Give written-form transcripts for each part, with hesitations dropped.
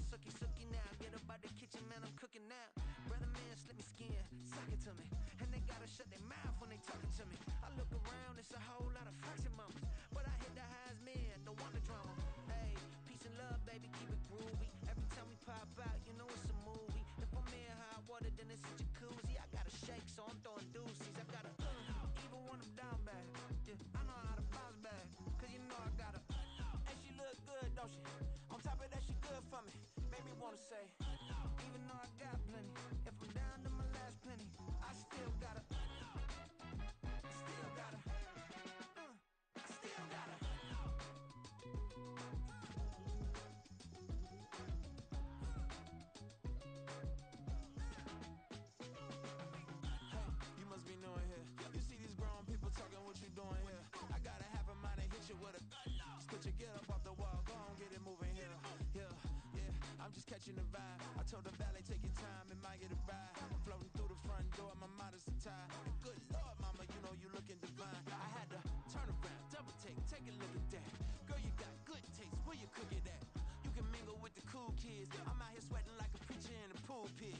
sucky, sucky now. Get up out the kitchen, man, I'm cooking now. Brother, man, slip me skin, suck it to me. And they gotta shut their mouth when they talking to me. I look around, it's a whole lot of foxy mamas. But I hit the highs, man, don't want the drama. Hey, peace and love, baby, keep it groovy. Every time we pop out, you know it's a movie. If I'm in hot water, then it's a jacuzzi. I gotta shake, so I'm throwing deuces. I gotta, even when I'm down bad. Yeah, I know how to bounce back, cause you know I gotta. And she look good, don't she? On top of that, she good for me. Made me wanna say, even though I got plenty, if I'm down to my last penny, I still gotta. Still gotta. I still gotta. You must be new here. You see these grown people talking, what you doing here? I got a half a mind to hit you with a put your get up off the wall, go on, get it moving here. Yeah, I'm just catching the vibe. I told the valet, take your time, it might get a ride. I'm floating through the front door, my mind is tied. And good Lord, mama, you know you looking divine. I had to turn around, double take a look at that. Girl, you got good taste, where you cook it at? You can mingle with the cool kids. I'm out here sweating like a preacher in a pool pit.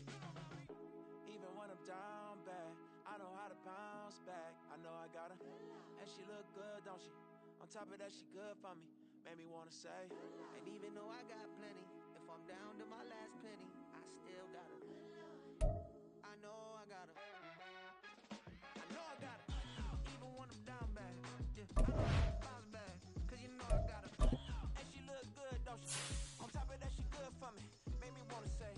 Even when I'm down bad, I know how to bounce back. I know I gotta. And she look good, don't she? On top of that, she good for me. Made me wanna say. And even though I got plenty, if I'm down to my last penny, I still gotta. I know I gotta. I know I gotta. Even when I'm down bad. Yeah, I know how to bounce back. Cause you know I gotta. And she look good, don't she? On top of that, she good for me. Made me wanna say.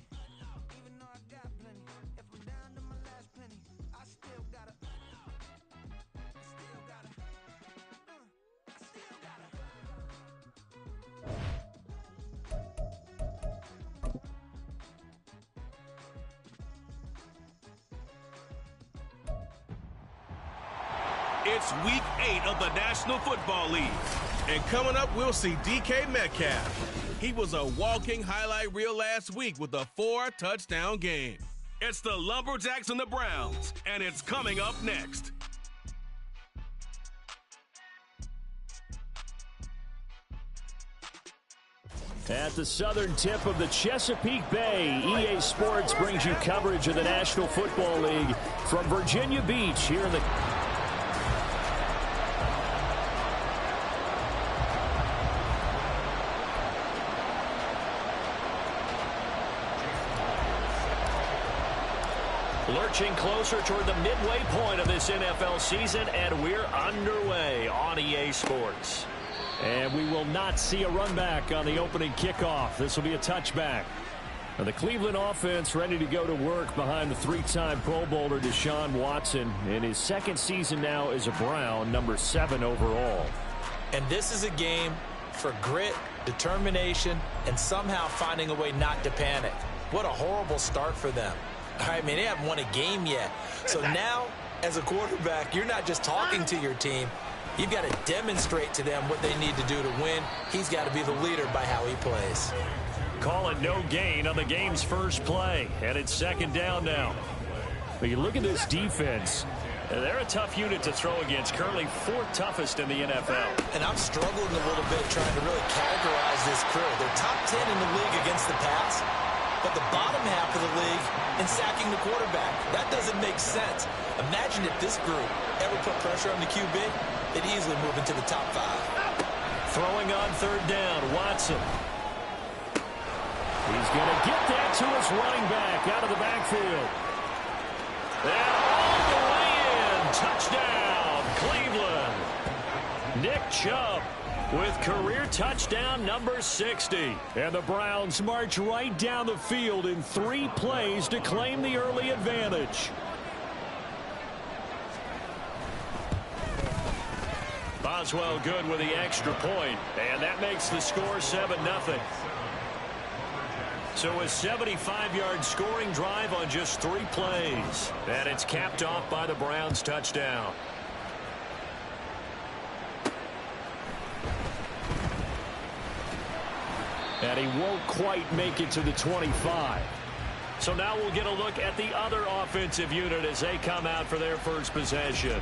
Even though I got plenty, if I'm down to my last penny, I still gotta. Still gotta. I still gotta. It's week 8 of the National Football League. And coming up, we'll see DK Metcalf. He was a walking highlight reel last week with a 4-touchdown game. It's the Lumberjacks and the Browns, and it's coming up next. At the southern tip of the Chesapeake Bay, EA Sports brings you coverage of the National Football League from Virginia Beach here in the... Lurching closer toward the midway point of this NFL season, and we're underway on EA Sports. And we will not see a run back on the opening kickoff. This will be a touchback. Now the Cleveland offense ready to go to work behind the 3-time Pro Bowler Deshaun Watson in his second season now as a Brown, number 7 overall. And this is a game for grit, determination, and somehow finding a way not to panic. What a horrible start for them. I mean, they haven't won a game yet. So now, as a quarterback, you're not just talking to your team. You've got to demonstrate to them what they need to do to win. He's got to be the leader by how he plays. Call it no gain on the game's first play, and it's second down now. But you look at this defense. They're a tough unit to throw against, currently 4th toughest in the NFL. And I'm struggling a little bit trying to really categorize this crew. They're top 10 in the league against the pass, but the bottom half of the league in sacking the quarterback. That doesn't make sense. Imagine if this group ever put pressure on the QB, they'd easily move into the top 5. Throwing on third down, Watson. He's going to get that to his running back out of the backfield. And all the way in. Touchdown, Cleveland. Nick Chubb with career touchdown number 60. And the Browns march right down the field in 3 plays to claim the early advantage. Boswell good with the extra point, and that makes the score 7-0. So a 75-yard scoring drive on just 3 plays, and it's capped off by the Browns' touchdown. And he won't quite make it to the 25. So now we'll get a look at the other offensive unit as they come out for their first possession.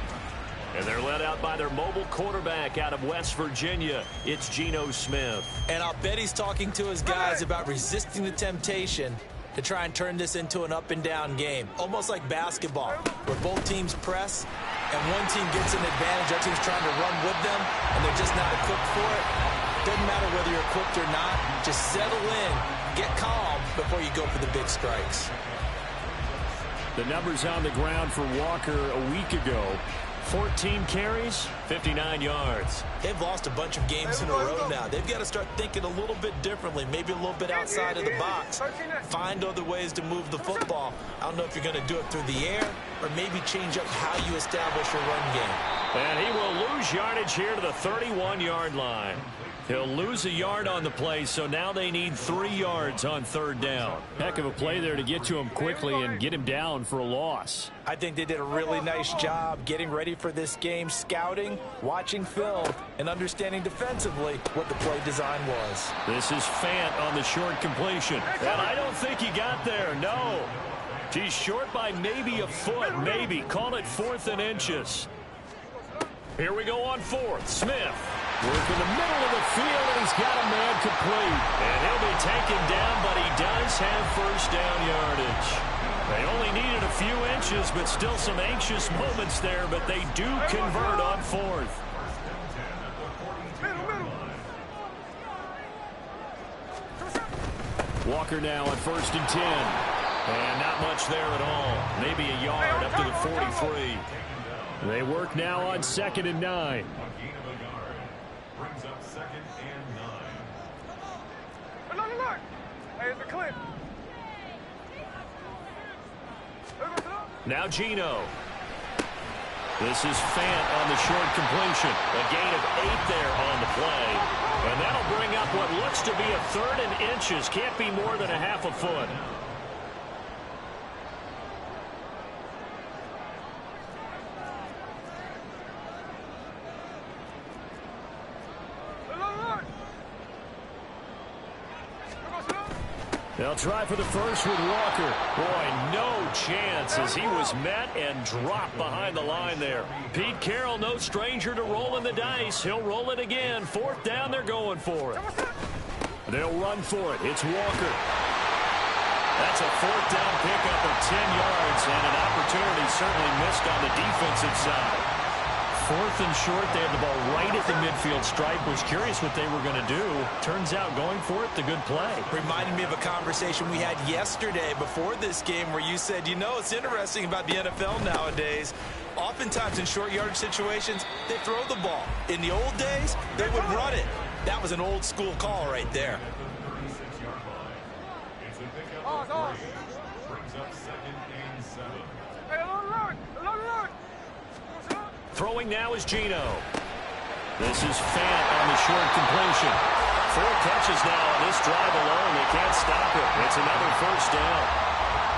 And they're led out by their mobile quarterback out of West Virginia. It's Geno Smith. And I'll bet he's talking to his guys about resisting the temptation to try and turn this into an up-and-down game. Almost like basketball, where both teams press, and one team gets an advantage, other team's trying to run with them, and they're just not equipped for it. Doesn't matter whether you're equipped or not. Just settle in, get calm before you go for the big strikes. The numbers on the ground for Walker a week ago. 14 carries, 59 yards. They've lost a bunch of games in a row now. They've got to start thinking a little bit differently, maybe a little bit outside of the box. Find other ways to move the football. I don't know if you're going to do it through the air or maybe change up how you establish your run game. And he will lose yardage here to the 31-yard line. He'll lose a yard on the play, so now they need 3 yards on third down. Heck of a play there to get to him quickly and get him down for a loss. I think they did a really nice job getting ready for this game, scouting, watching film, and understanding defensively what the play design was. This is Fant on the short completion. And I don't think he got there, no. He's short by maybe a foot, maybe. Call it 4th and inches. Here we go on 4th. Smith. Work in the middle of the field, and he's got a man complete. And he'll be taken down, but he does have first down yardage. They only needed a few inches, but still some anxious moments there, but they do convert on 4th. Walker now on 1st and 10. And not much there at all. Maybe a yard up to the 43. They work now on 2nd and 9. Brings up 2nd and 9. Look. Hey, it's a clip. Now Geno. This is Fant on the short completion. A gain of 8 there on the play. And that'll bring up what looks to be a 3rd and inches. Can't be more than a half a foot. They'll try for the first with Walker. Boy, no chance as he was met and dropped behind the line there. Pete Carroll, no stranger to rolling the dice. He'll roll it again. 4th down, they're going for it. They'll run for it. It's Walker. That's a 4th down pickup of 10 yards and an opportunity certainly missed on the defensive side. 4th and short, they had the ball right at the midfield stripe. Was curious what they were going to do. Turns out going for it, the good play. Reminded me of a conversation we had yesterday before this game where you said, you know, it's interesting about the NFL nowadays. Oftentimes in short yardage situations, they throw the ball. In the old days, they would run it. That was an old school call right there. Brings up 2nd and 7. Throwing now is Geno. This is Fant on the short completion. 4 catches now on this drive alone. They can't stop it. It's another first down.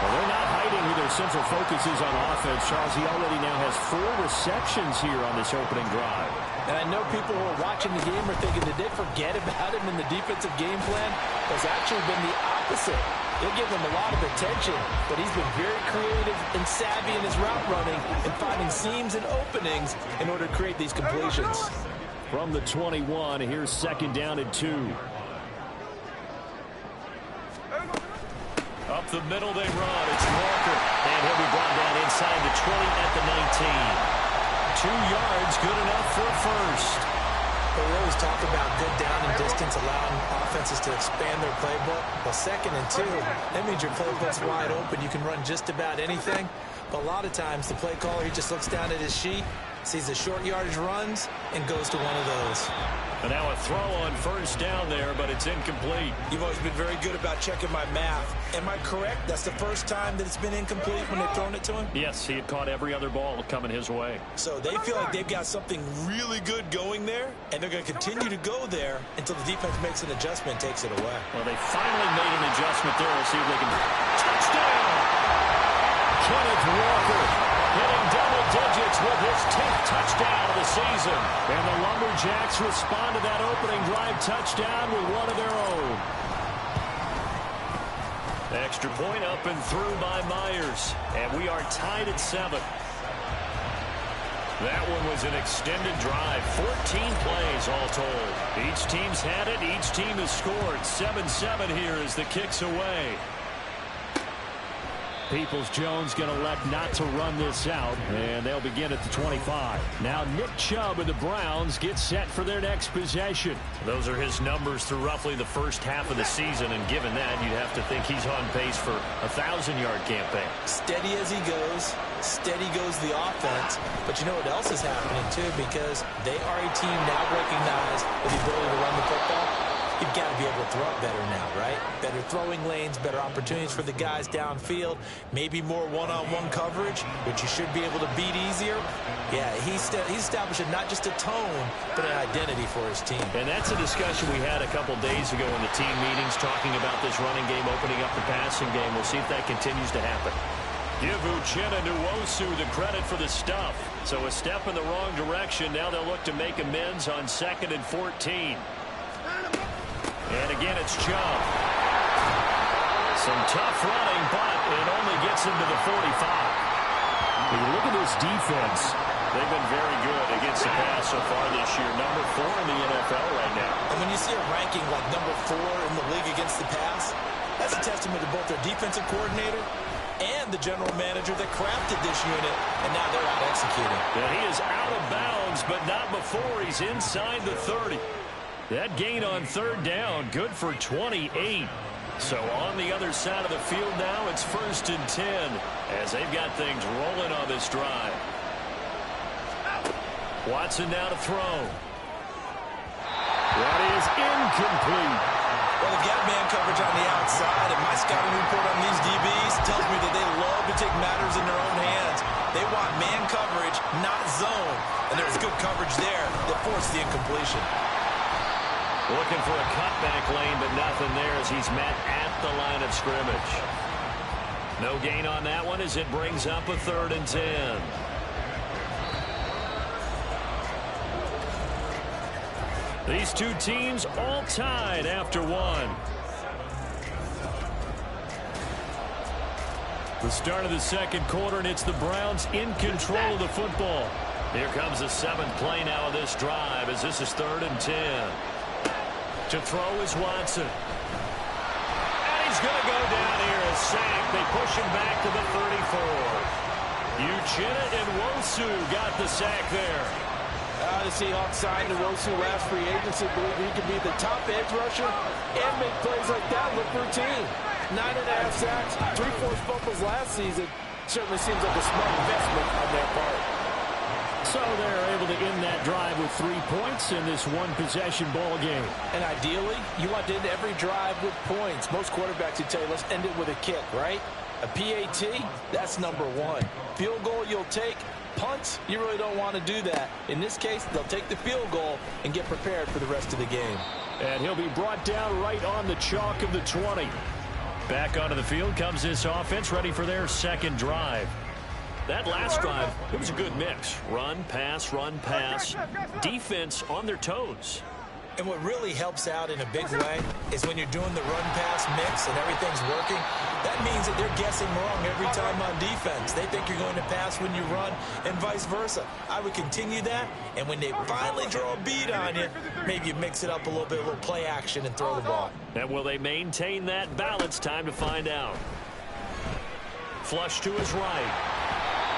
Well, they're not hiding who their central focus is on offense. Charles, he already now has 4 receptions here on this opening drive. And I know people who are watching the game are thinking, did they forget about him in the defensive game plan? It's actually been the opposite. They'll give him a lot of attention, but he's been very creative and savvy in his route running and finding seams and openings in order to create these completions. From the 21, here's 2nd down and 2. Up the middle they run. It's Walker. And he'll be brought down inside the 20 at the 19. 2 yards, good enough for a first. We always talk about good down and distance, allowing offenses to expand their playbook. Well, 2nd and 2, that means your playbook's wide open. You can run just about anything. But a lot of times, the play caller, he just looks down at his sheet, sees the short yardage runs, and goes to one of those. And now a throw on first down there, but it's incomplete. You've always been very good about checking my math. Am I correct? That's the first time that it's been incomplete when they've thrown it to him? Yes, he had caught every other ball coming his way. So they feel like they've got something really good going there, and they're going to continue to go there until the defense makes an adjustment and takes it away. Well, they finally made an adjustment there. We'll see if they can... Touchdown! Kenneth Walker hitting double digits with his 10th touchdown of the season. And the Lumberjacks respond to that opening drive touchdown with one of their own. Extra point up and through by Myers. And we are tied at 7. That one was an extended drive, 14 plays all told. Each team's had it, each team has scored. 7-7 here as the kick's away. Peoples-Jones going to elect not to run this out, and they'll begin at the 25. Now Nick Chubb and the Browns get set for their next possession. Those are his numbers through roughly the first half of the season, and given that, you'd have to think he's on pace for a 1,000-yard campaign. Steady as he goes, steady goes the offense, but you know what else is happening too, because they are a team now recognized with the ability to run the football. You've got to be able to throw it better now, right? Better throwing lanes, better opportunities for the guys downfield, maybe more one-on-one coverage, which you should be able to beat easier. Yeah, he's establishing not just a tone, but an identity for his team. And that's a discussion we had a couple days ago in the team meetings, talking about this running game, opening up the passing game. We'll see if that continues to happen. Give Uchenna Nwosu the credit for the stuff. So a step in the wrong direction. Now they'll look to make amends on 2nd and 14. And again, it's Chubb. Some tough running, but it only gets him to the 45. When you look at this defense, they've been very good against the pass so far this year. Number 4 in the NFL right now. And when you see a ranking like number 4 in the league against the pass, that's a testament to both their defensive coordinator and the general manager that crafted this unit, and now they're out executing. And he is out of bounds, but not before he's inside the 30. That gain on 3rd down, good for 28. So on the other side of the field now, it's 1st and 10 as they've got things rolling on this drive. Watson now to throw. That is incomplete. Well, they've got man coverage on the outside, and my scouting report on these DBs tells me that they love to take matters in their own hands. They want man coverage, not zone. And there's good coverage there that forced the incompletion. Looking for a cutback lane, but nothing there as he's met at the line of scrimmage. No gain on that one as it brings up a 3rd and 10. These two teams all tied after one. The start of the 2nd quarter, and it's the Browns in control of the football. Here comes the 7th play now of this drive as this is 3rd and 10. To throw is Watson. And he's going to go down here as sacked. They push him back to the 34. Uchenna Nwosu got the sack there. The Seahawks signed Nwosu last free agency. Believe he could be the top edge rusher and make plays like that look routine. 9.5 sacks, 3 forced fumbles last season. Certainly seems like a smart investment on their part. So they're able to end that drive with 3 points in this one-possession ball game. And ideally, you want to end every drive with points. Most quarterbacks would tell you, let's end it with a kick, right? A PAT, that's number 1. Field goal you'll take. Punts, you really don't want to do that. In this case, they'll take the field goal and get prepared for the rest of the game. And he'll be brought down right on the chalk of the 20. Back onto the field comes this offense, ready for their 2nd drive. That last drive, it was a good mix. Run, pass, defense on their toes. And what really helps out in a big way is when you're doing the run-pass mix and everything's working, that means that they're guessing wrong every time on defense. They think you're going to pass when you run and vice versa. I would continue that, and when they finally draw a beat on you, maybe you mix it up a little bit, a little play action and throw the ball. And will they maintain that balance? Time to find out. Flush to his right.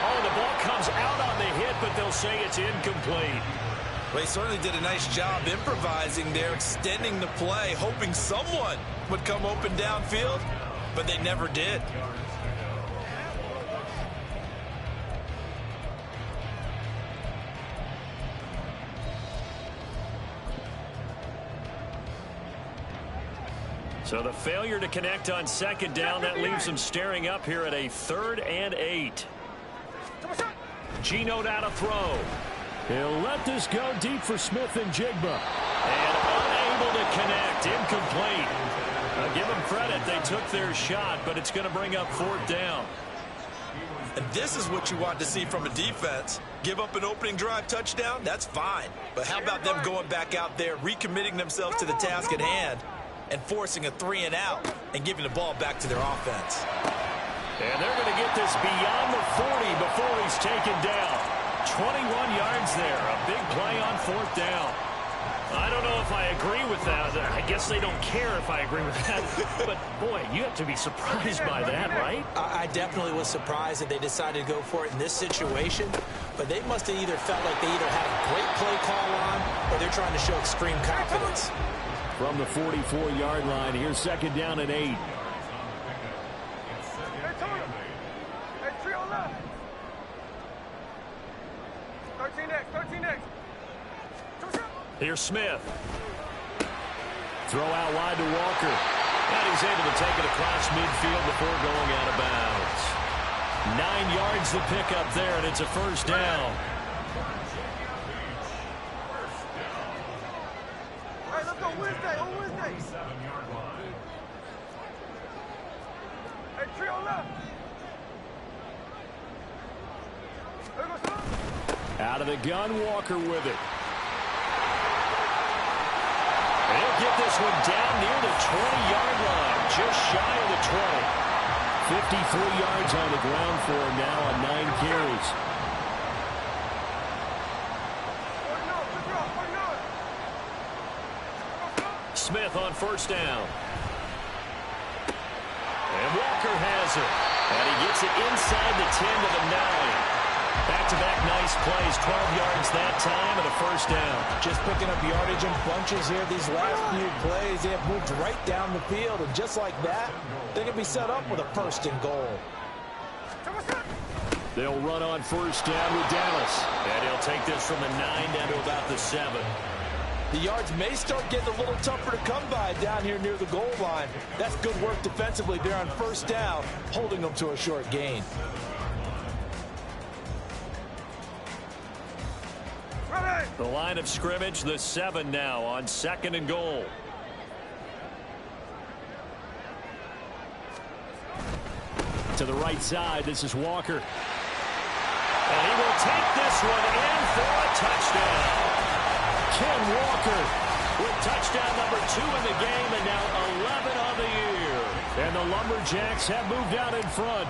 Oh, the ball comes out on the hit, but they'll say it's incomplete. Well, he certainly did a nice job improvising there, extending the play, hoping someone would come open downfield, but they never did. So the failure to connect on 2nd down, that leaves them staring up here at a 3rd and 8. Geno now to throw. He'll let this go deep for Smith and Jigba. And unable to connect. Incomplete. Give them credit. They took their shot, but it's going to bring up 4th down. And this is what you want to see from a defense. Give up an opening drive touchdown, that's fine. But how about them going back out there, recommitting themselves to the task at hand, and forcing a 3-and-out and giving the ball back to their offense. And they're going to get this beyond the 40 before he's taken down. 21 yards there. A big play on 4th down. I don't know if I agree with that. I guess they don't care if I agree with that. But, boy, you have to be surprised by that, right? I definitely was surprised that they decided to go for it in this situation. But they must have either felt like they either had a great play call on or they're trying to show extreme confidence. From the 44-yard line, here's 2nd down and 8. Here's Smith. Throw out wide to Walker. And he's able to take it across midfield before going out of bounds. 9 yards to pick up there, and it's a 1st down. All right, let's go Wednesday, on Wednesday. 7-yard line. Hey, trio left. Out of the gun, Walker with it. They'll get this one down near the 20-yard line, just shy of the 20. 53 yards on the ground for him now on 9 carries. Smith on 1st down. And Walker has it. And he gets it inside the 10 to the 9. Back-to-back nice plays, 12 yards that time and a 1st down. Just picking up yardage in bunches here. These last few plays, they have moved right down the field. And just like that, they can be set up with a 1st and goal. They'll run on 1st down with Dallas. And he'll take this from the 9 down to about the 7. The yards may start getting a little tougher to come by down here near the goal line. That's good work defensively there on 1st down, holding them to a short gain. The line of scrimmage, the 7 now on 2nd and goal. To the right side, this is Walker. And he will take this one in for a touchdown. Ken Walker with touchdown number 2 in the game and now 11 on the year. And the Lumberjacks have moved out in front.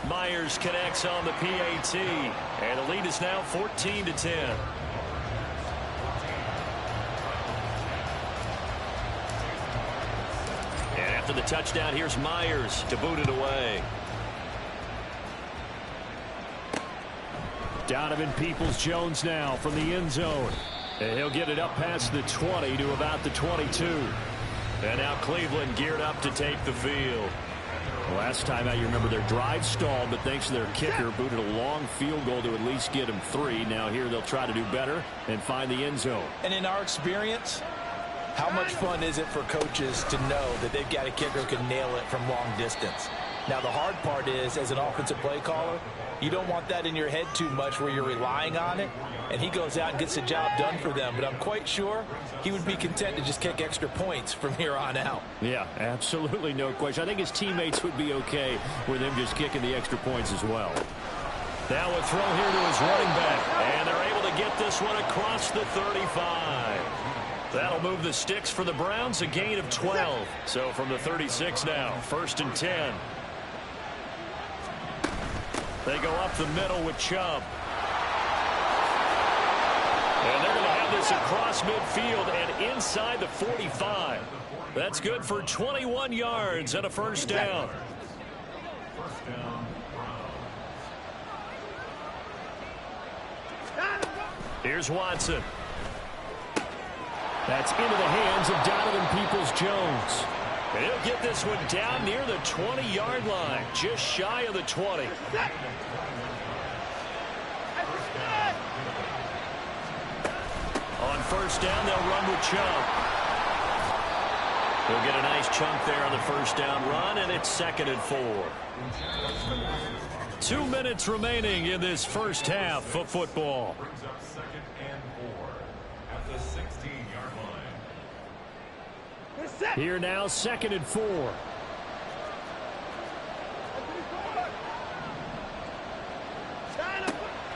Myers connects on the PAT, and the lead is now 14-10. And after the touchdown, here's Myers to boot it away. Donovan Peoples-Jones now from the end zone. And he'll get it up past the 20 to about the 22. And now Cleveland geared up to take the field. Last time out, you remember their drive stalled, but thanks to their kicker, booted a long field goal to at least get them 3. Now here they'll try to do better and find the end zone. And in our experience, how much fun is it for coaches to know that they've got a kicker who can nail it from long distance? Now, the hard part is, as an offensive play caller, you don't want that in your head too much where you're relying on it, and he goes out and gets the job done for them. But I'm quite sure he would be content to just kick extra points from here on out. Yeah, absolutely no question. I think his teammates would be okay with him just kicking the extra points as well. Now a throw here to his running back, and they're able to get this one across the 35. That'll move the sticks for the Browns, a gain of 12. So from the 36 now, 1st and 10. They go up the middle with Chubb. And they're going to have this across midfield and inside the 45. That's good for 21 yards and a 1st down. Here's Watson. That's into the hands of Donovan Peoples-Jones. And he'll get this one down near the 20-yard line, just shy of the 20. On 1st down, they'll run with Chubb. They'll get a nice chunk there on the 1st down run, and it's 2nd and 4. 2 minutes remaining in this first half of football. Brings up 2nd and 4 at the 16-yard line. Here now, 2nd and 4.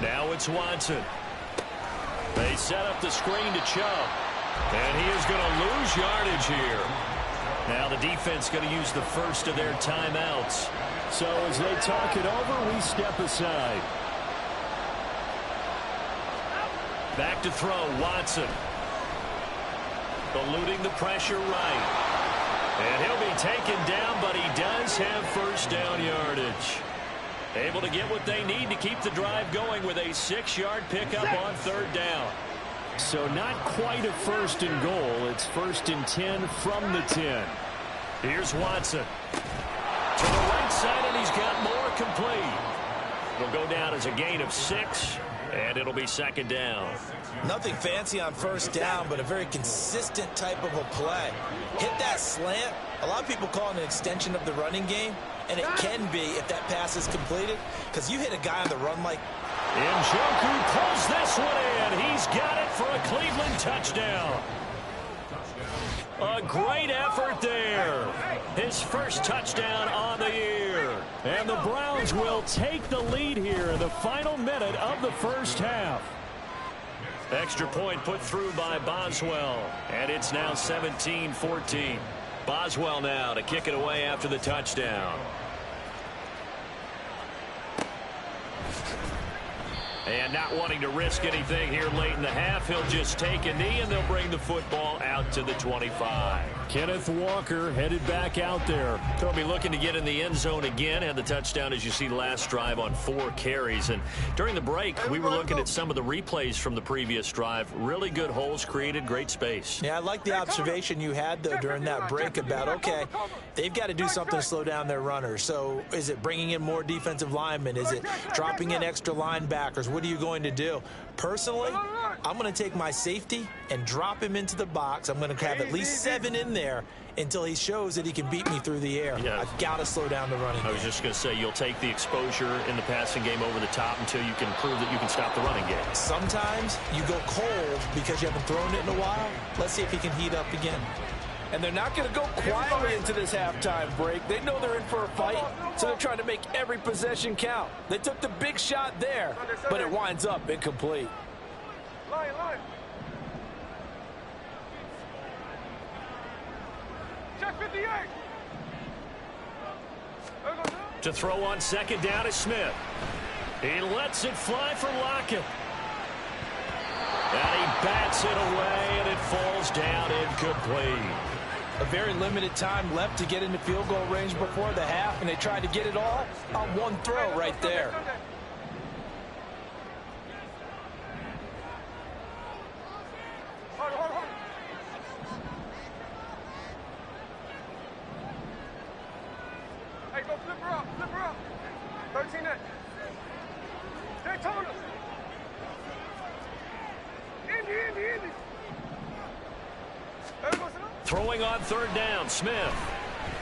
Now it's Watson. They set up the screen to Chubb. And he is going to lose yardage here. Now the defense going to use the first of their timeouts. So as they talk it over, we step aside. Back to throw, Watson. Eluding the pressure right. And he'll be taken down, but he does have first down yardage. Able to get what they need to keep the drive going with a 6-yard pickup on third down. So not quite a first and goal. It's first and 10 from the 10. Here's Watson. To the right side, and he's got more complete. It'll go down as a gain of 6, and it'll be second down. Nothing fancy on first down, but a very consistent type of a play. Hit that slant. A lot of people call it an extension of the running game, and it can be if that pass is completed, because you hit a guy on the run like... Njoku pulls this one in. He's got it for a Cleveland touchdown. A great effort there. His first touchdown on the year. And the Browns will take the lead here in the final minute of the first half. Extra point put through by Boswell. And it's now 17-14. Boswell now to kick it away after the touchdown. And not wanting to risk anything here late in the half, he'll just take a knee, and they'll bring the football out to the 25. Kenneth Walker headed back out there. They'll be looking to get in the end zone again. Had the touchdown, as you see, last drive on 4 carries. And during the break, we were looking at some of the replays from the previous drive. Really good holes created, great space. Yeah, I like the observation you had, though, during that break about, okay, they've got to do something to slow down their runners. So is it bringing in more defensive linemen? Is it dropping in extra linebackers? What are you going to do? Personally, I'm going to take my safety and drop him into the box. I'm going to have at least 7 in there until he shows that he can beat me through the air. Yeah. I've got to slow down the running game. I was just going to say, you'll take the exposure in the passing game over the top until you can prove that you can stop the running game. Sometimes you go cold because you haven't thrown it in a while. Let's see if he can heat up again. And they're not going to go quietly into this halftime break. They know they're in for a fight, so they're trying to make every possession count. They took the big shot there, but it winds up incomplete. Line. Check 58. To throw on second down is Smith. He lets it fly for Lockett. And he bats it away, and it falls down incomplete. A very limited time left to get into field goal range before the half, and they tried to get it all on one throw right there. Hey, go flip her up. 13-8. Daytona. Indy. Throwing on third down, Smith.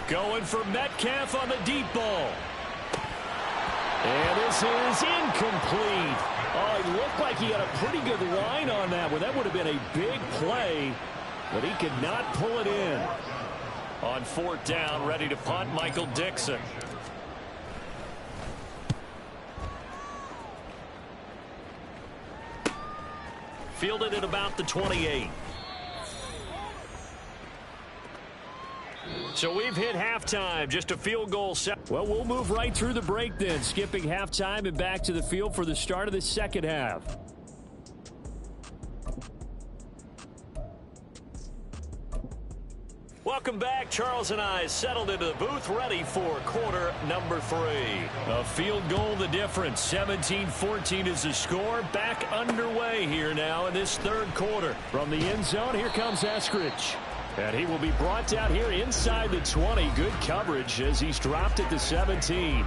Going for Metcalf on the deep ball. And this is incomplete. Oh, it looked like he had a pretty good line on that one. That would have been a big play, but he could not pull it in. On fourth down, ready to punt, Michael Dixon. Fielded at about the 28. So we've hit halftime, just a field goal set. Well, we'll move right through the break then, skipping halftime and back to the field for the start of the second half. Welcome back. Charles and I settled into the booth, ready for quarter number 3. A field goal the difference. 17-14 is the score. Back underway here now in this third quarter. From the end zone, here comes Eskridge. And he will be brought down here inside the 20. Good coverage as he's dropped at the 17.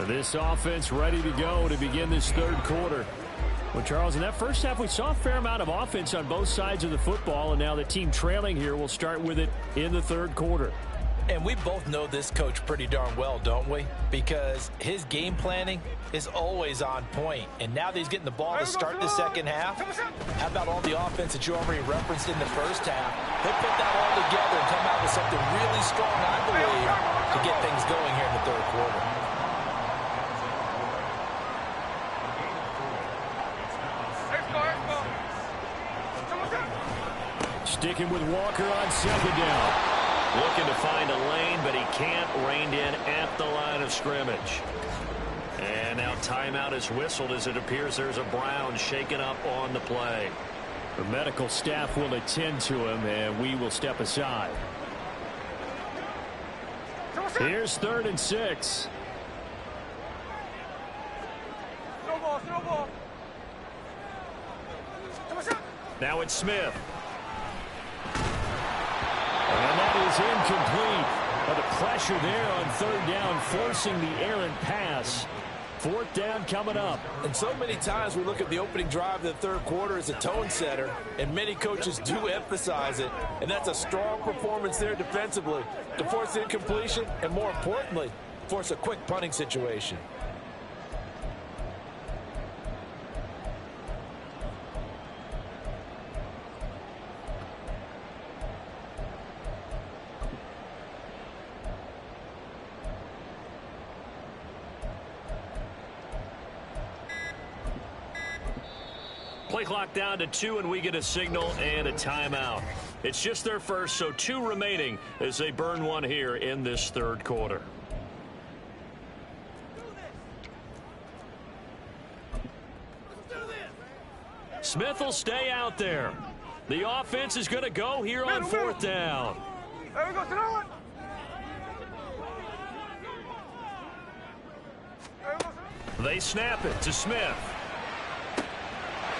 This offense ready to go to begin this third quarter. Well, Charles, in that first half, we saw a fair amount of offense on both sides of the football, and now the team trailing here will start with it in the third quarter. And we both know this coach pretty darn well, don't we? Because his game planning is always on point. And now that he's getting the ball to start the second half, how about all the offense that you already referenced in the first half? He'll put that all together and come out with something really strong, I believe, to get things going here in the third quarter. Sticking with Walker on second down. Looking to find a lane, but he can't. Reined in at the line of scrimmage. And now timeout is whistled as it appears there's a Brown shaken up on the play. The medical staff will attend to him, and we will step aside. Here's 3rd and 6. Snowball. Now it's Smith. And that is incomplete. But the pressure there on 3rd down, forcing the errant pass. 4th down coming up. And so many times we look at the opening drive of the third quarter as a tone setter, and many coaches do emphasize it. And that's a strong performance there defensively to force incompletion and, more importantly, force a quick punting situation. Play clock down to 2, and we get a signal and a timeout. It's just their first, so 2 remaining as they burn one here in this third quarter. Smith will stay out there. The offense is going to go here on 4th down. There we go, Sonoma. They snap it to Smith.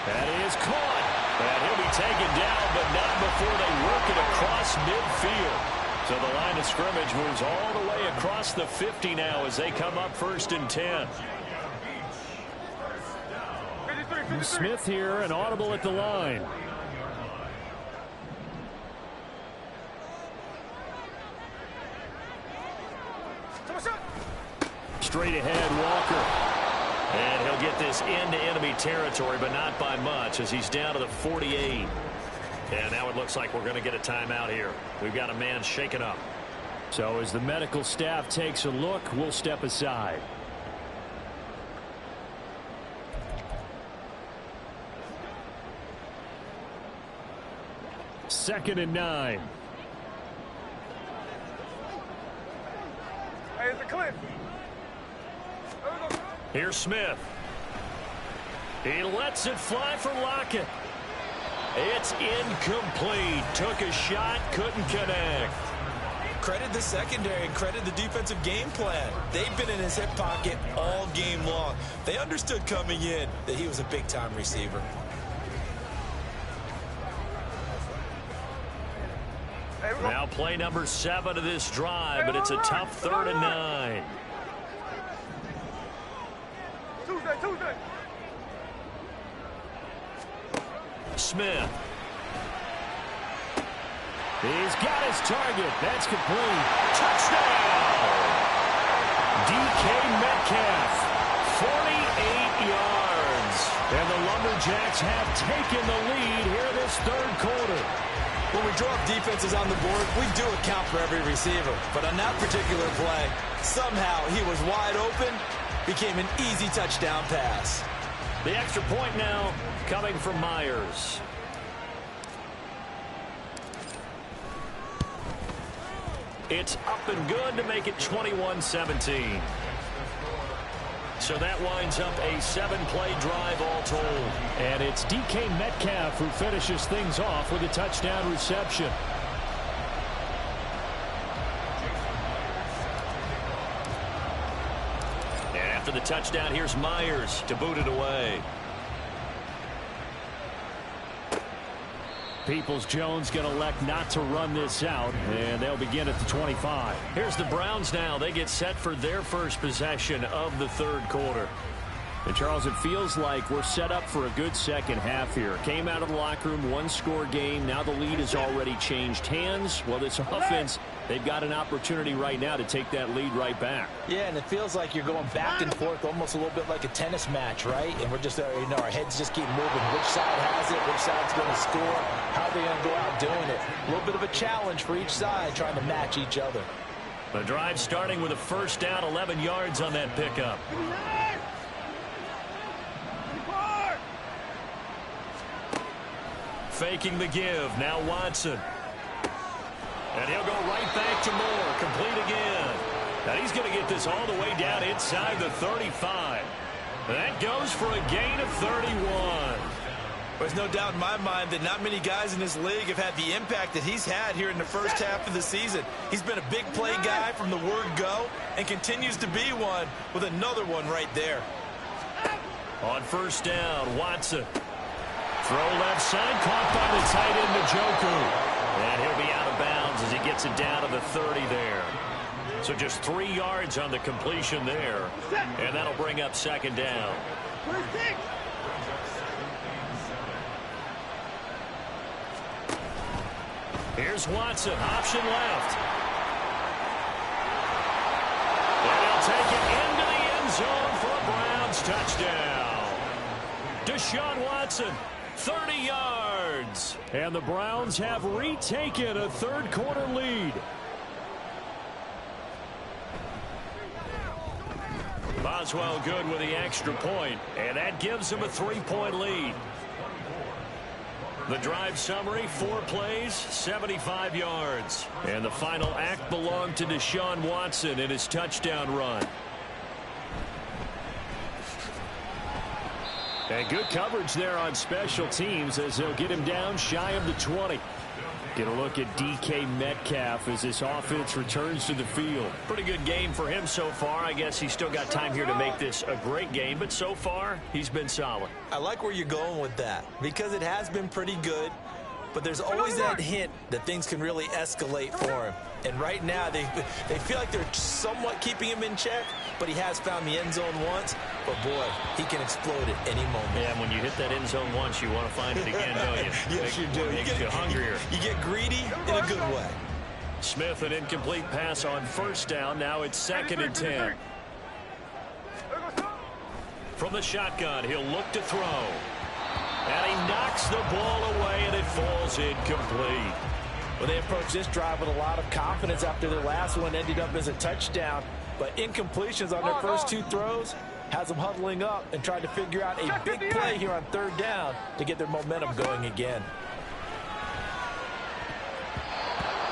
That is caught. And he'll be taken down, but not before they work it across midfield. So the line of scrimmage moves all the way across the 50 now as they come up 1st and 10. Smith here, an audible at the line. Straight ahead, Walker. And he'll get this into enemy territory, but not by much as he's down to the 48. And now it looks like we're going to get a timeout here. We've got a man shaken up. So as the medical staff takes a look, we'll step aside. Second and 9. Hey, it's a clip. Here's Smith. He lets it fly for Lockett. It's incomplete. Took a shot, couldn't connect. Credit the secondary and credit the defensive game plan. They've been in his hip pocket all game long. They understood coming in that he was a big-time receiver. Now play number 7 of this drive, but it's a tough 3rd and 9. Tuesday. Smith. He's got his target. That's complete. Touchdown! DK Metcalf, 48 yards. And the Lumberjacks have taken the lead here this third quarter. When we draw up defenses on the board, we do account for every receiver. But on that particular play, somehow he was wide open, became an easy touchdown pass. The extra point now coming from Myers. It's up and good to make it 21-17. So that winds up a 7-play drive all told. And it's DK Metcalf who finishes things off with a touchdown reception. And after the touchdown, here's Myers to boot it away. Peoples-Jones going to elect not to run this out, and they'll begin at the 25. Here's the Browns now. They get set for their first possession of the third quarter. And, Charles, it feels like we're set up for a good second half here. Came out of the locker room, one-score game. Now the lead has already changed hands. Well, this offense, they've got an opportunity right now to take that lead right back. Yeah, and it feels like you're going back and forth almost a little bit like a tennis match, right? And we're just, our heads just keep moving. Which side has it? Which side's going to score? How are they going to go out doing it? A little bit of a challenge for each side trying to match each other. The drive starting with a first down, 11 yards on that pickup. Faking the give. Now Watson. And he'll go right back to Moore. Complete again. And he's going to get this all the way down inside the 35. That goes for a gain of 31. There's no doubt in my mind that not many guys in this league have had the impact that he's had here in the first half of the season. He's been a big play guy from the word go and continues to be one with another one right there. On first down, Watson. Throw left side, caught by the tight end, Njoku. And he'll be out of bounds as he gets it down to the 30 there. So just 3 yards on the completion there. And that'll bring up second down. Here's Watson, option left. And he'll take it into the end zone for a Browns touchdown. Deshaun Watson, 30 yards. And the Browns have retaken a third-quarter lead. Boswell good with the extra point, and that gives him a 3-point lead. The drive summary, 4 plays, 75 yards. And the final act belonged to Deshaun Watson in his touchdown run. And good coverage there on special teams as they'll get him down shy of the 20. Get a look at DK Metcalf as this offense returns to the field. Pretty good game for him so far. I guess he's still got time here to make this a great game, but so far he's been solid. I like where you're going with that because it has been pretty good, but there's always that hint that things can really escalate for him. And right now they feel like they're somewhat keeping him in check, but he has found the end zone once. But, boy, he can explode at any moment. Yeah, when you hit that end zone once, you want to find it again, don't you? Yes, you do. You get hungrier. You get greedy in a good way. Smith, an incomplete pass on first down. Now it's 2nd and 10. From the shotgun, he'll look to throw. And he knocks the ball away, and it falls incomplete. Well, they approached this drive with a lot of confidence after their last one ended up as a touchdown. But incompletions on their first 2 throws has them huddling up and trying to figure out a big play here on 3rd down to get their momentum going again.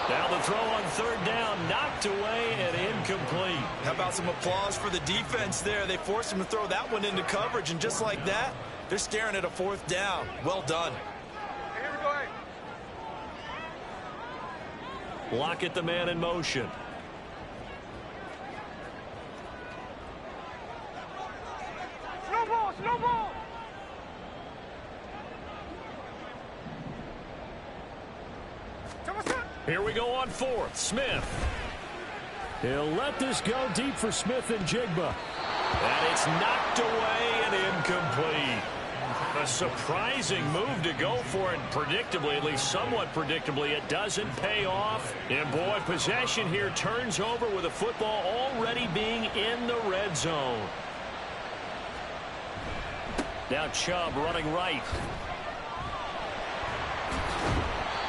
Now the throw on 3rd down, knocked away and incomplete. How about some applause for the defense there? They forced him to throw that one into coverage, and just like that, they're staring at a 4th down. Well done. Here we go. Lockett, the man in motion. Slow ball. Here we go on 4th. Smith. He'll let this go deep for Smith and Jigba. And it's knocked away and incomplete. A surprising move to go for it. Predictably, at least somewhat predictably, it doesn't pay off. And boy, possession here turns over with the football already being in the red zone. Now Chubb running right.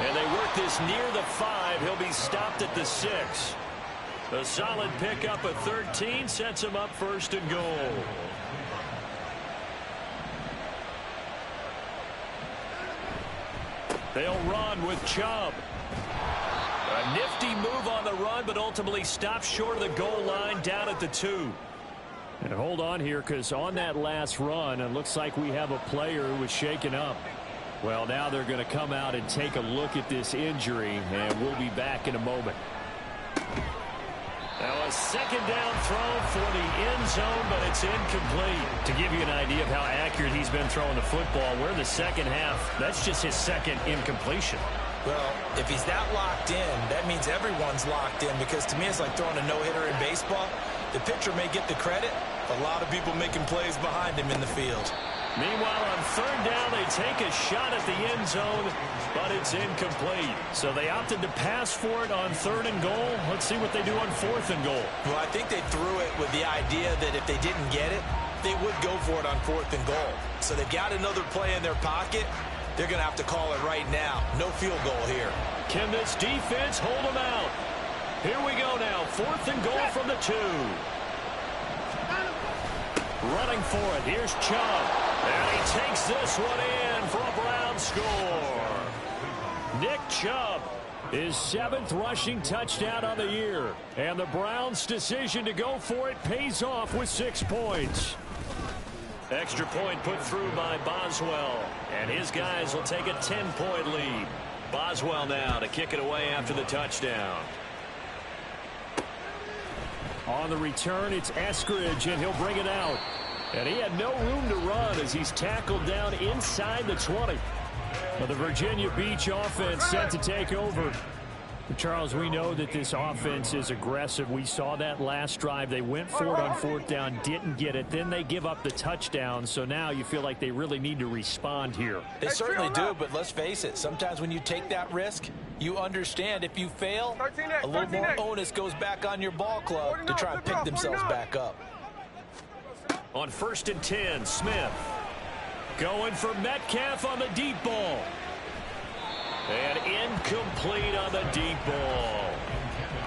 And they work this near the 5. He'll be stopped at the 6. A solid pickup of 13 sets him up 1st and goal. They'll run with Chubb. A nifty move on the run, but ultimately stops short of the goal line down at the 2. And hold on here, because on that last run, it looks like we have a player who was shaken up. Well, now they're going to come out and take a look at this injury, and we'll be back in a moment. Now a 2nd down throw for the end zone, but it's incomplete. To give you an idea of how accurate he's been throwing the football, we're in the second half. That's just his 2nd incompletion. Well, if he's that locked in, that means everyone's locked in, because to me it's like throwing a no-hitter in baseball. The pitcher may get the credit, a lot of people making plays behind him in the field. Meanwhile, on 3rd down, they take a shot at the end zone, but it's incomplete. So they opted to pass for it on 3rd and goal. Let's see what they do on 4th and goal. Well, I think they threw it with the idea that if they didn't get it, they would go for it on 4th and goal. So they've got another play in their pocket. They're going to have to call it right now. No field goal here. Can this defense hold them out? Here we go now. 4th and goal from the 2. Running for it. Here's Chubb. And he takes this one in for a Brown score. Nick Chubb His 7th rushing touchdown on the year. And the Browns' decision to go for it pays off with 6 points. Extra point put through by Boswell. And his guys will take a 10-point lead. Boswell now to kick it away after the touchdown. On the return, it's Eskridge, and he'll bring it out. And he had no room to run as he's tackled down inside the 20. But the Virginia Beach offense set to take over. Charles, we know that this offense is aggressive. We saw that last drive. They went for it on 4th down, didn't get it. Then they give up the touchdown. So now you feel like they really need to respond here. They certainly do, but let's face it. Sometimes when you take that risk, you understand if you fail, a little more onus goes back on your ball club to try and pick themselves back up. On 1st and 10, Smith. Going for Metcalf on the deep ball. And incomplete on the deep ball.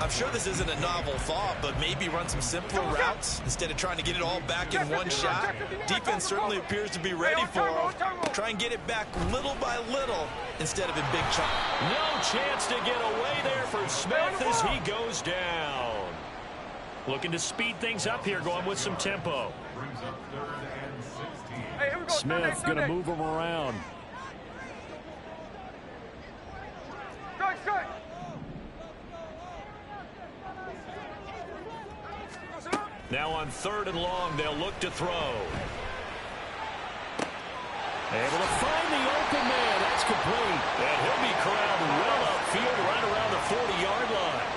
I'm sure this isn't a novel thought, but maybe run some simpler routes instead of trying to get it all back in one shot. Defense certainly appears to be ready for him. Try and get it back little by little instead of in big chunks. No chance to get away there for Smith as he goes down. Looking to speed things up here, going with some tempo. Smith going to move him around. Now on 3rd and long, they'll look to throw. Able to find the open man. That's complete. And he'll be corralled well upfield right around the 40-yard line.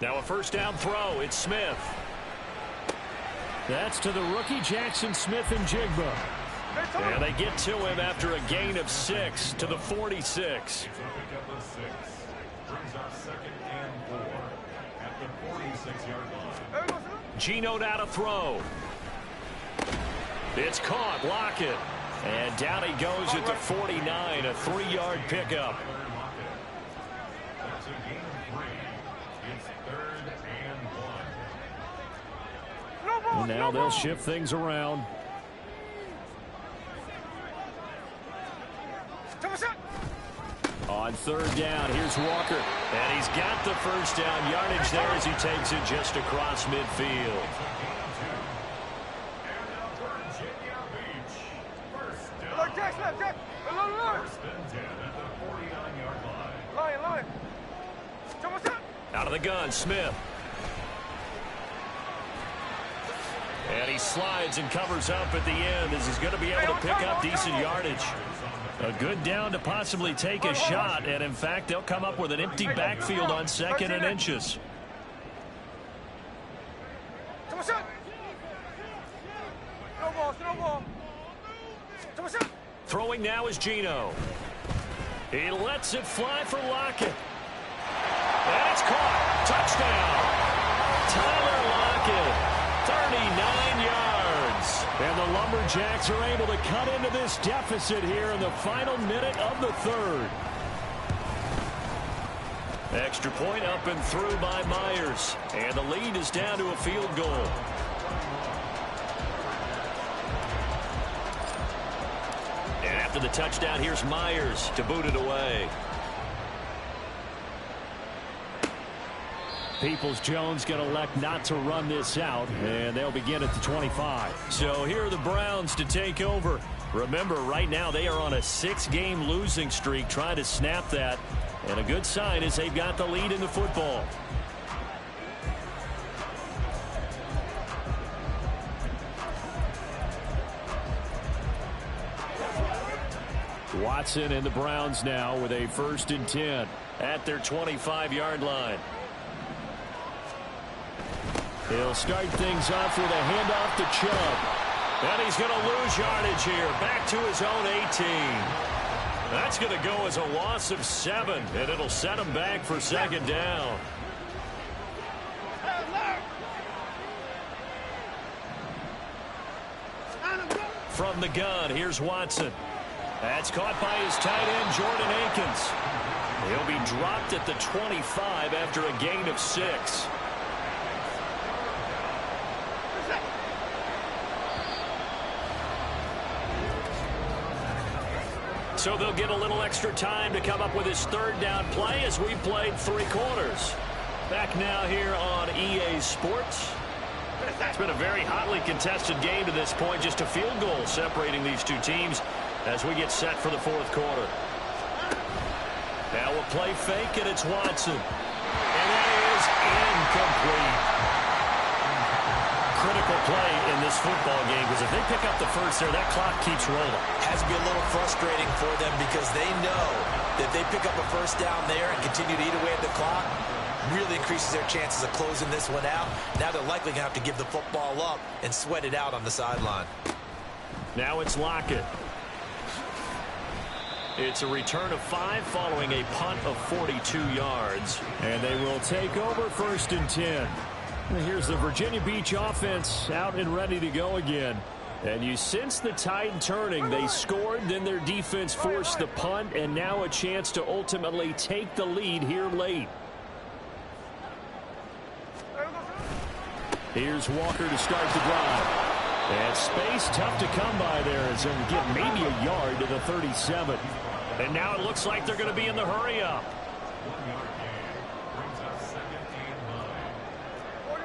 Now a 1st down throw. It's Smith. That's to the rookie Jackson Smith-Njigba. And they get to him after a gain of 6 to the 46. Geno now to throw. It's caught. Lockett. And down he goes at the 49. A 3-yard pickup. And now they'll shift things around. On 3rd down, here's Walker. And he's got the 1st down yardage there as he takes it just across midfield. Out of the gun, Smith. And he slides and covers up at the end as he's going to be able to pick up decent yardage. A good down to possibly take a shot, and in fact, they'll come up with an empty backfield on 2nd and inches. Throwing now is Geno. He lets it fly for Lockett. And it's caught. Touchdown. Tyler Lockett. 39 yards. And the Lumberjacks are able to cut into this deficit here in the final minute of the 3rd. Extra point up and through by Myers. And the lead is down to a field goal. And after the touchdown, here's Myers to boot it away. Peoples-Jones going to elect not to run this out, and they'll begin at the 25. So here are the Browns to take over. Remember, right now they are on a 6-game losing streak, trying to snap that. And a good sign is they've got the lead in the football. Watson and the Browns now with a 1st and 10 at their 25-yard line. He'll start things off with a handoff to Chubb. And he's going to lose yardage here. Back to his own 18. That's going to go as a loss of 7. And it'll set him back for 2nd down. From the gun, here's Watson. That's caught by his tight end, Jordan Akins. He'll be dropped at the 25 after a gain of 6. So they'll get a little extra time to come up with his third down play as we played 3 quarters. Back now here on EA Sports. It's been a very hotly contested game to this point. Just a field goal separating these two teams as we get set for the 4th quarter. Now we'll play fake, and it's Watson. And that is incomplete. Critical play in this football game, because if they pick up the first there, that clock keeps rolling. Has to be a little frustrating for them because they know that if they pick up a first down there and continue to eat away at the clock, really increases their chances of closing this one out. Now they're likely going to have to give the football up and sweat it out on the sideline. Now it's Lockett. It's a return of 5 following a punt of 42 yards. And they will take over 1st and 10. And here's the Virginia Beach offense out and ready to go again. And you sense the tide turning. They scored, then their defense forced the punt, and now a chance to ultimately take the lead here late. Here's Walker to start the drive. And space tough to come by there as they'll get maybe a yard to the 37. And now it looks like they're going to be in the hurry-up.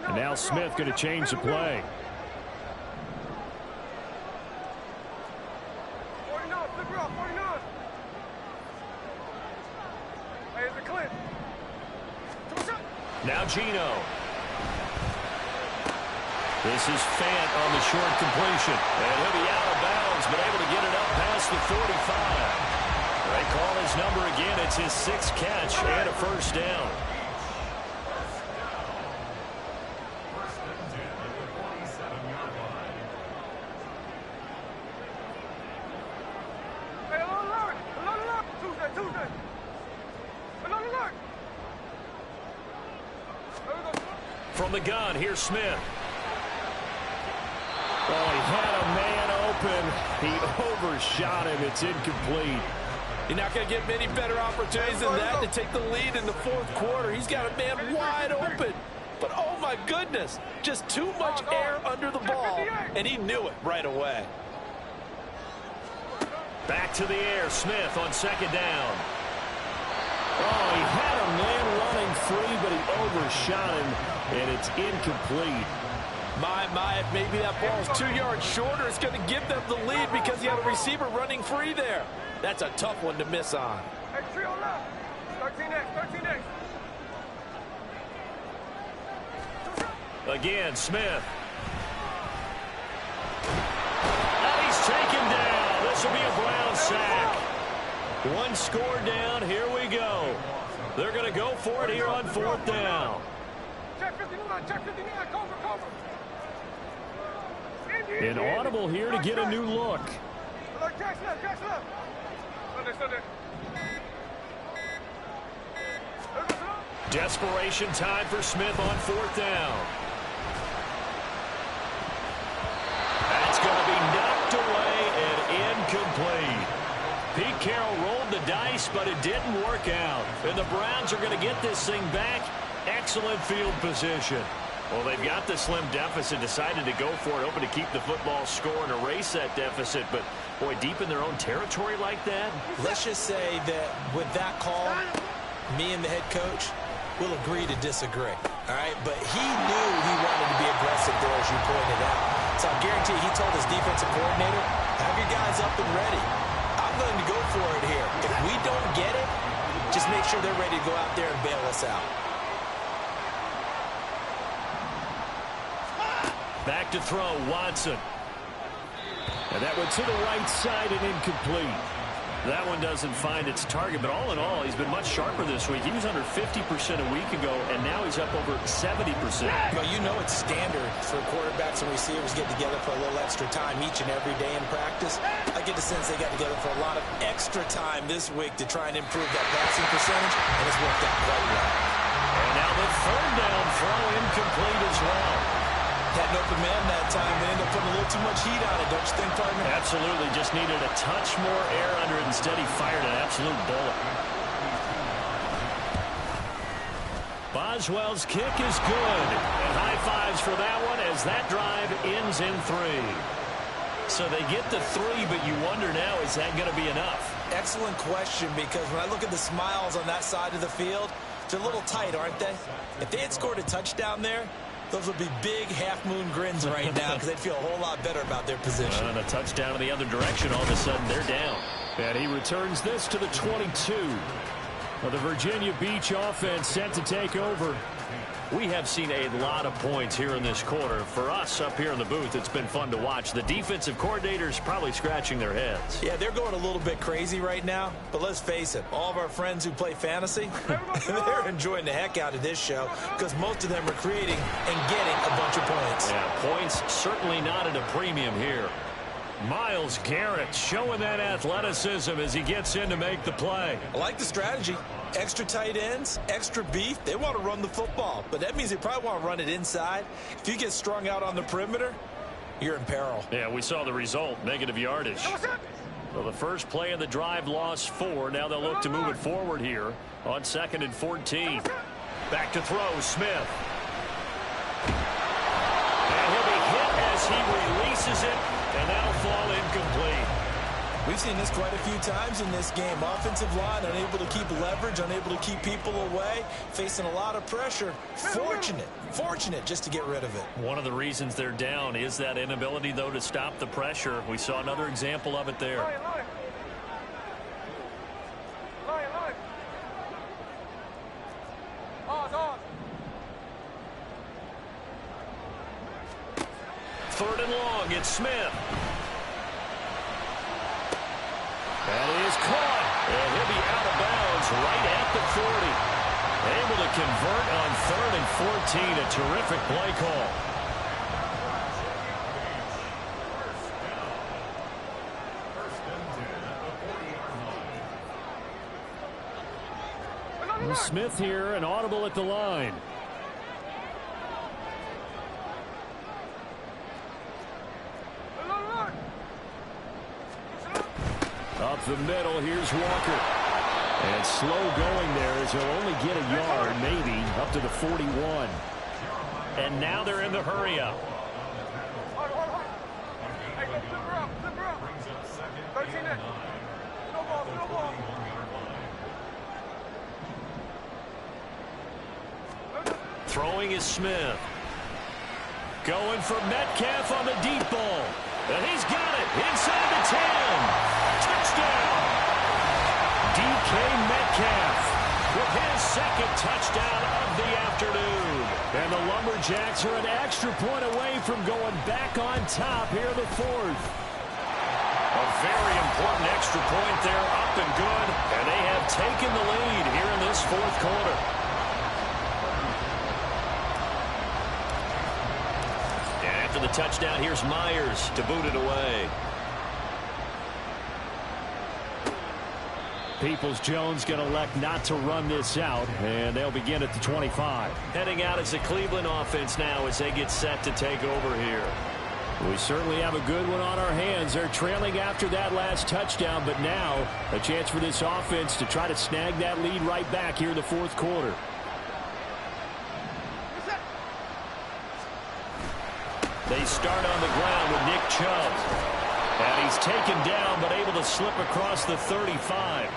And now Smith going to change the play. 49, flip it off, 49. Hey, it's a Clint. Now Gino. This is Fant on the short completion. And he'll be out of bounds, but able to get it up past the 45. They call his number again. It's his 6th catch and a first down. From the gun, here's Smith. Oh, he had a man open. He overshot him. It's incomplete. You're not going to get many better opportunities than that to take the lead in the 4th quarter. He's got a man wide open. But, oh, my goodness, just too much air under the ball, and he knew it right away. Back to the air, Smith on 2nd down. Oh, he had a man running free, but he overshot him, and it's incomplete. My, maybe that ball's 2 yards shorter. It's going to give them the lead because he had a receiver running free there. That's a tough one to miss on. Hey, 3 on left. 13X. Again, Smith. And he's taken down. This will be a Brown sack. 1 score down. Here we go. They're going to go for it here on 4th down. Check 59, cover. Inaudible here to get a new look. Jack's left. Sunday. Desperation time for Smith on 4th down. That's going to be knocked away and incomplete. Pete Carroll rolled the dice, but it didn't work out. And the Browns are going to get this thing back. Excellent field position. Well, they've got the slim deficit, decided to go for it, hoping to keep the football score and erase that deficit. But, boy, deep in their own territory like that. Let's just say that with that call, me and the head coach will agree to disagree. All right? But he knew he wanted to be aggressive there, as you pointed out. So I guarantee he told his defensive coordinator, have your guys up and ready. I'm going to go for it here. If we don't get it, just make sure they're ready to go out there and bail us out. Back to throw, Watson. And that went to the right side and incomplete. That one doesn't find its target, but all in all, he's been much sharper this week. He was under 50% a week ago, and now he's up over 70%. Well, you know it's standard for quarterbacks and receivers get together for a little extra time each and every day in practice. I get the sense they got together for a lot of extra time this week to try and improve that passing percentage, and it's worked out quite well. And now the 3rd down throw incomplete as well. Had an open man that time. They ended up putting a little too much heat on it, don't you think, partner? Absolutely. Just needed a touch more air under it. Instead, he fired an absolute bullet. Boswell's kick is good. And high fives for that one as that drive ends in 3. So they get the 3, but you wonder now, is that going to be enough? Excellent question, because when I look at the smiles on that side of the field, they're a little tight, aren't they? If they had scored a touchdown there, those would be big half-moon grins right now because they'd feel a whole lot better about their position. And a touchdown in the other direction, all of a sudden they're down. And he returns this to the 22. Well, the Virginia Beach offense set to take over. We have seen a lot of points here in this quarter. For us up here in the booth, it's been fun to watch. The defensive coordinators probably scratching their heads. Yeah, they're going a little bit crazy right now. But let's face it, all of our friends who play fantasy, they're enjoying the heck out of this show because most of them are creating and getting a bunch of points. Yeah, points certainly not at a premium here. Myles Garrett showing that athleticism as he gets in to make the play. I like the strategy. Extra tight ends, extra beef. They want to run the football, but that means they probably want to run it inside. If you get strung out on the perimeter, you're in peril. Yeah, we saw the result, negative yardage. Well, the first play of the drive lost 4. Now they'll look to move it forward here on 2nd and 14. Back to throw, Smith. And he'll be hit as he releases it, and that'll fall incomplete. We've seen this quite a few times in this game. Offensive line unable to keep leverage, unable to keep people away, facing a lot of pressure. Fortunate just to get rid of it. One of the reasons they're down is that inability, though, to stop the pressure. We saw another example of it there. Line. 3rd and long, it's Smith. That is caught, and he'll be out of bounds right at the 40. Able to convert on 3rd and 14, a terrific play call. Well, Smith here, an audible at the line. Up the middle, here's Walker. And slow going there as he'll only get a yard, maybe, up to the 41. And now they're in the hurry up. Hey, go flip her up. 13 next. No ball. Throwing is Smith. Going for Metcalf on the deep ball. And he's got it inside the 10. Touchdown! DK Metcalf with his 2nd touchdown of the afternoon. And the Lumberjacks are an extra point away from going back on top here in the 4th. A very important extra point there, up and good. And they have taken the lead here in this 4th quarter. And after the touchdown, here's Myers to boot it away. Peoples-Jones going to elect not to run this out, and they'll begin at the 25. Heading out as the Cleveland offense now as they get set to take over here. We certainly have a good one on our hands. They're trailing after that last touchdown, but now a chance for this offense to try to snag that lead right back here in the 4th quarter. They start on the ground with Nick Chubb. And he's taken down, but able to slip across the 35.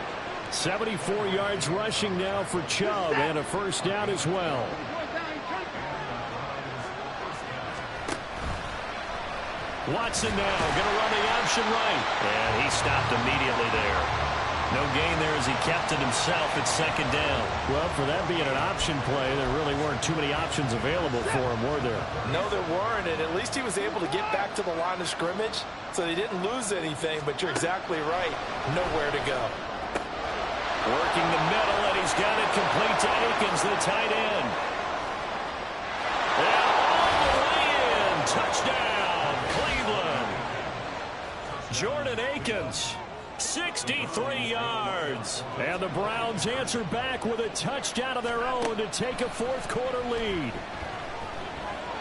74 yards rushing now for Chubb, and a first down as well. Watson now going to run the option right. And he stopped immediately there. No gain there as he kept it himself at 2nd down. Well, for that being an option play, there really weren't too many options available for him, were there? No, there weren't, and at least he was able to get back to the line of scrimmage, so they didn't lose anything, but you're exactly right. Nowhere to go. Working the middle, and he's got it complete to Akins, the tight end. And all the way in. Touchdown, Cleveland. Jordan Akins, 63 yards. And the Browns answer back with a touchdown of their own to take a 4th quarter lead.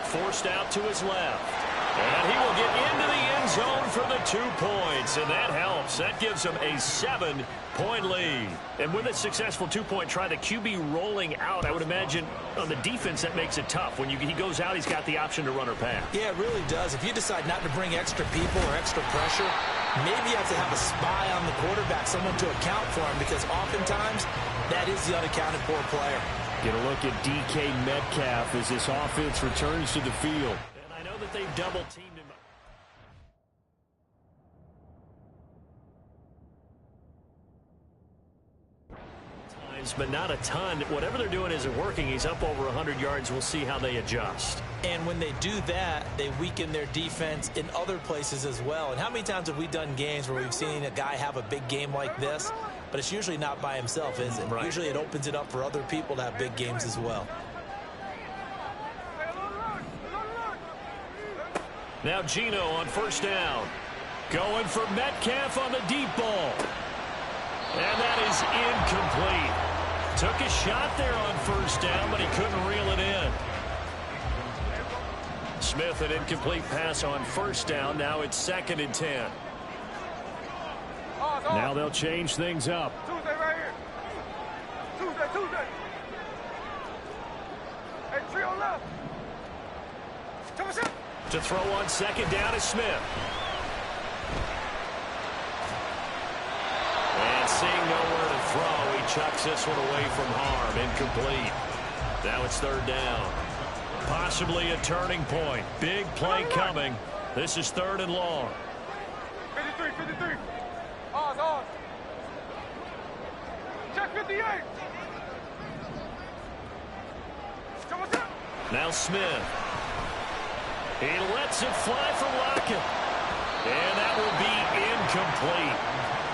Forced out to his left. And he will get into the end zone for the 2 points, and that helps. That gives him a 7-point lead. And with a successful 2-point try, the QB rolling out, I would imagine on the defense that makes it tough. When he goes out, he's got the option to run or pass. Yeah, it really does. If you decide not to bring extra people or extra pressure, maybe you have to have a spy on the quarterback, someone to account for him, because oftentimes that is the unaccounted for player. Get a look at DK Metcalf as this offense returns to the field. And I know that they've double-teamed him. But not a ton. Whatever they're doing isn't working. He's up over 100 yards. We'll see how they adjust. And when they do that, they weaken their defense in other places as well. And how many times have we done games where we've seen a guy have a big game like this, but it's usually not by himself, is it? Right. Usually it opens it up for other people to have big games as well. Now Geno on first down. Going for Metcalf on the deep ball. And that is incomplete. Took a shot there on first down, but he couldn't reel it in. Smith, an incomplete pass on first down. Now it's 2nd and 10. Now they'll change things up. Tuesday right here. Tuesday. Hey, trio left. To throw on 2nd down is Smith. And seeing nowhere to throw, he chucks this one away from harm. Incomplete. Now it's 3rd down. Possibly a turning point. Big play coming. This is 3rd and long. 53. Oz. Check 58. Now Smith. He lets it fly for Lockett. And that will be incomplete.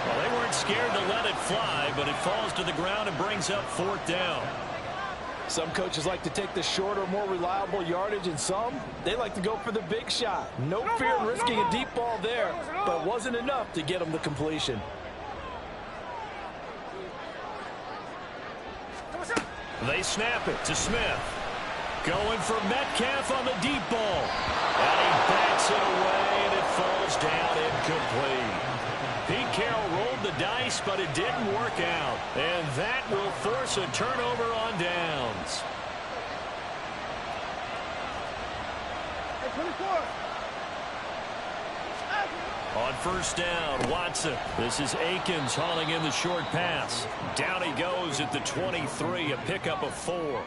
Well, they weren't scared to let it fly, but it falls to the ground and brings up 4th down. Some coaches like to take the shorter, more reliable yardage, and some, they like to go for the big shot. No fear in risking a deep ball there, but it wasn't enough to get them the completion. They snap it to Smith. Going for Metcalf on the deep ball. And he backs it away, and it falls down incomplete. Pete Carroll rolled the dice, but it didn't work out. And that will force a turnover on downs. On first down, Watson. This is Akins hauling in the short pass. Down he goes at the 23, a pickup of 4.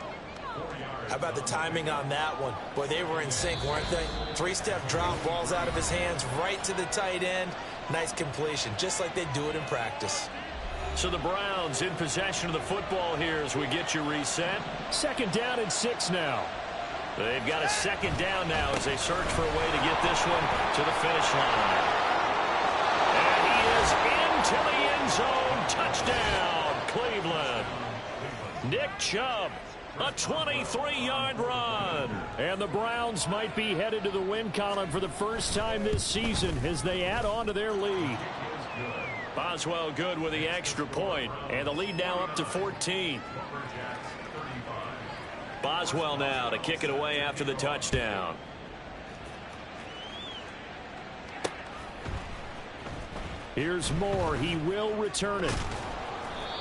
How about the timing on that one? Boy, they were in sync, weren't they? 3-step drop, balls out of his hands, right to the tight end. Nice completion, just like they do it in practice. So the Browns in possession of the football here as we get you reset. 2nd down and 6 now. They've got a 2nd down now as they search for a way to get this one to the finish line. And he is into the end zone. Touchdown, Cleveland. Nick Chubb. A 23-yard run. And the Browns might be headed to the win column for the first time this season as they add on to their lead. Boswell good with the extra point, and the lead now up to 14. Boswell now to kick it away after the touchdown. Here's Moore. He will return it.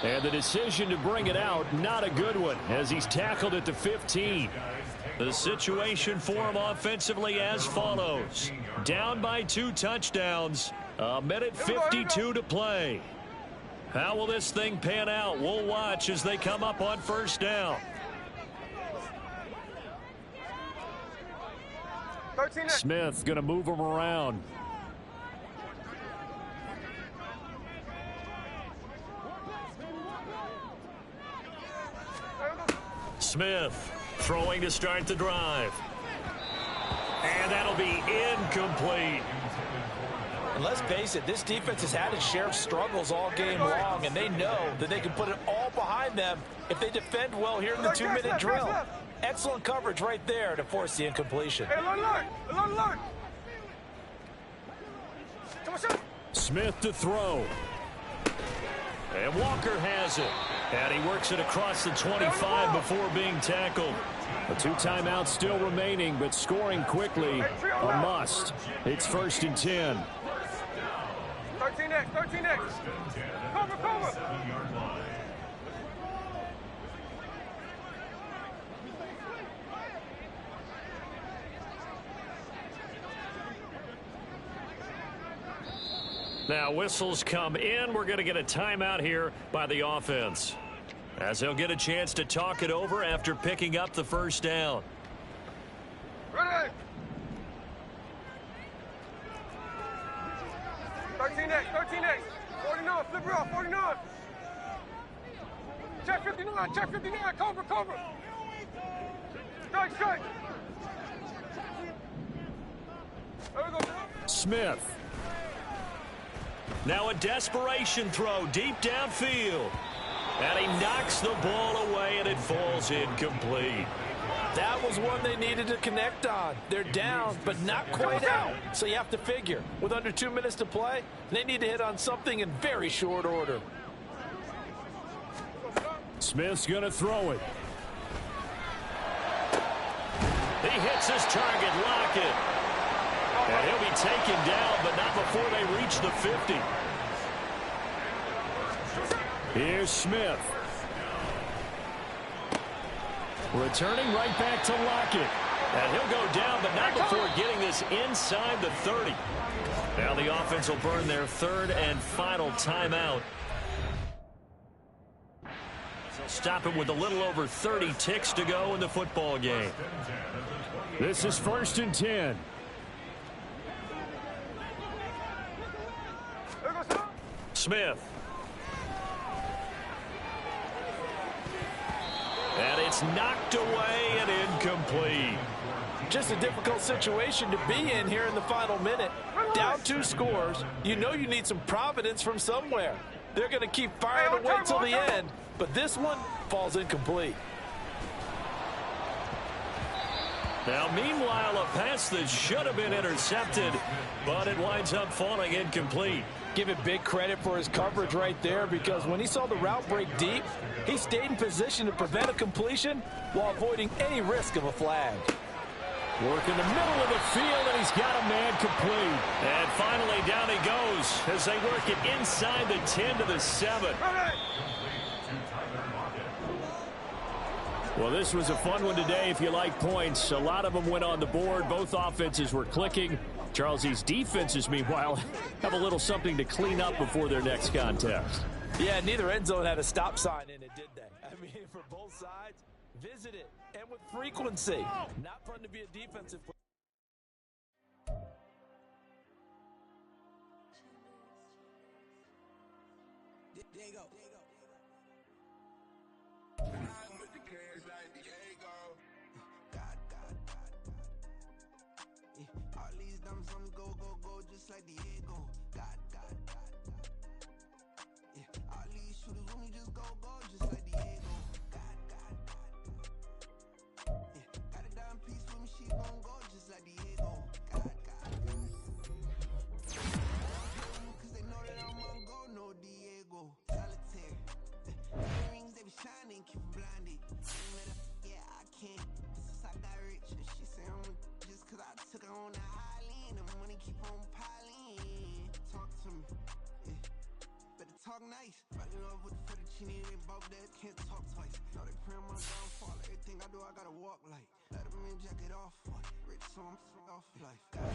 And the decision to bring it out, not a good one, as he's tackled at the 15. The situation for him offensively as follows. Down by 2 touchdowns. A minute 52 to play. How will this thing pan out? We'll watch as they come up on first down. Smith going to move him around. Smith throwing to start the drive. And that'll be incomplete. And let's face it, this defense has had its share of struggles all game long, and they know that they can put it all behind them if they defend well here in the 2-minute drill. Excellent coverage right there to force the incompletion. Smith to throw. And Walker has it. And he works it across the 25 before being tackled. A 2 timeouts still remaining, but scoring quickly a must. It's 1st and 10. 13X. Cover. Now whistles come in. We're going to get a timeout here by the offense, as they'll get a chance to talk it over after picking up the first down. Ready. 13X, 13X. 49, flip it off, 49. Check 59, cover. Strike. There we go. Smith. Now a desperation throw deep downfield. And he knocks the ball away, and it falls incomplete. That was one they needed to connect on. They're down, but not quite out. So you have to figure, with under 2 minutes to play, they need to hit on something in very short order. Smith's going to throw it. He hits his target, Lockett. And he'll be taken down, but not before they reach the 50. Here's Smith. Returning right back to Lockett. And he'll go down, but not before getting this inside the 30. Now the offense will burn their third and final timeout. They'll stop him with a little over 30 ticks to go in the football game. This is 1st and 10. Smith. And it's knocked away and incomplete. Just a difficult situation to be in here in the final minute. Down 2 scores. You know you need some providence from somewhere. They're going to keep firing away till the end, but this one falls incomplete. Now, meanwhile, a pass that should have been intercepted, but it winds up falling incomplete. Give it big credit for his coverage right there, because when he saw the route break deep, he stayed in position to prevent a completion while avoiding any risk of a flag. Work in the middle of the field, and he's got a man complete. And finally, down he goes as they work it inside the 10 to the 7. Well, this was a fun one today if you like points. A lot of them went on the board. Both offenses were clicking. Charles's defenses, meanwhile, have a little something to clean up before their next contest. Yeah, neither end zone had a stop sign in it, did they? I mean, for both sides, visit it, and with frequency. Not fun to be a defensive player. Diego. All these diamonds on me go, just like Diego. God. Yeah, all these shooters on me just go, just like Diego. God. Yeah, got a dime piece with me, she gon' go just like Diego. God. Cause they know that I'm on go, no Diego. Solitaire. Rings, they be shining, keep them blinded. Yeah, I can't. Since I got rich, and she say I'm just cause I took her on the island. The money keep on piling. Talk to me, yeah. Better talk nice. Fall in love with the fettuccine, they both that can't talk twice. Now they pray on my downfall. Everything I do, I gotta walk like. Let them in, jacket off. Rich, so I'm off life. God.